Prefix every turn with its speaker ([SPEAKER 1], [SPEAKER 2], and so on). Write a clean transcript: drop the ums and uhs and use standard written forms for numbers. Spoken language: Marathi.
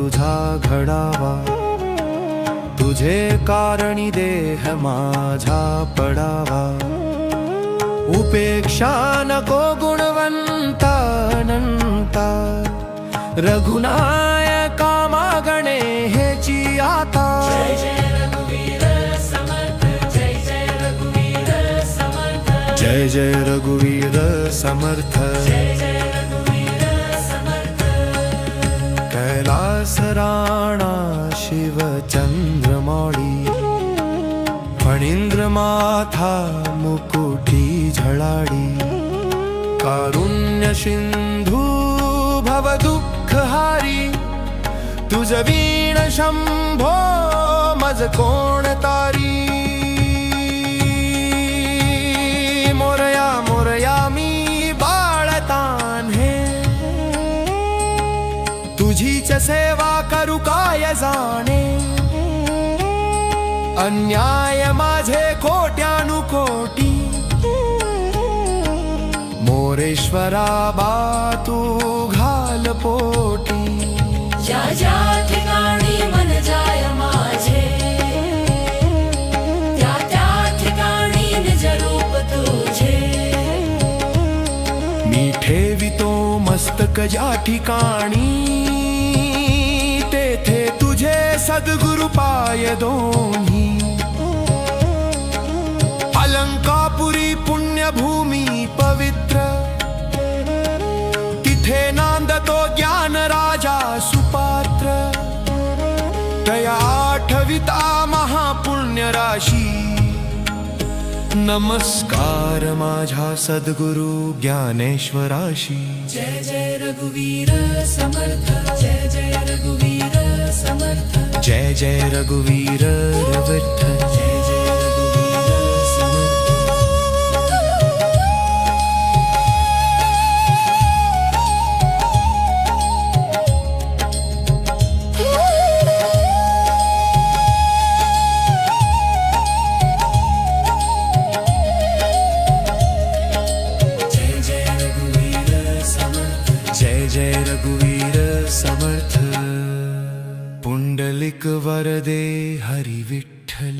[SPEAKER 1] तुझा घडावा, तुझे कारणी देह माझा पडावा। उपेक्षा नको गुणवंता अनंता, रघुनायका मागणे हेची आता।
[SPEAKER 2] जय जय रघुवीर समर्थ, जय जय रघुवीर समर्थ,
[SPEAKER 1] जय जय रघुवीर समर्थ,
[SPEAKER 2] जय जय रघुवीर समर्थ।
[SPEAKER 1] कैलास राणा शिव चंद्रमौळी, फणींद्र माथा मुकुटी झळाडी। कारुण्य सिंधू भव दुःखहारी, तुझ वीण शंभो मज कोण तारी। मोरया मोरया मी बाळतान हे, तुझीच सेवा करू काय जाणे। अन्याय माझे कोट्यानुकोटी, मोरेश्वरा बा तू घाल पोटी।
[SPEAKER 2] ज्या ज्या ठिकाणी मन जाय माझे, त्या त्या ठिकाणी निज रूप तुझे।
[SPEAKER 1] मी ठेवितो मस्तक ज्या ठिकाणी, तेथे तुझे सद्गुरु पाय दोन्ही। अलंकापुरी पुण्यभूमी पवित्र, तिथे नांदतो ज्ञान राजा सुपात्र। तया आठविता महापुण्य राशी, नमस्कार माझ्या सद्गुरु ज्ञानेश्वराशी।
[SPEAKER 2] जय जय रघुवीर समर्थ, जय जय रघुवीर समर्थ,
[SPEAKER 1] जय जय रघुवीर रवृद्ध,
[SPEAKER 2] जय जय रघुवीर समर्थ। जय जय रघुवीर समर्थ,
[SPEAKER 1] जय जय रघुवीर समर्थ। पुंडलिक वरदे हरि विठ्ठल।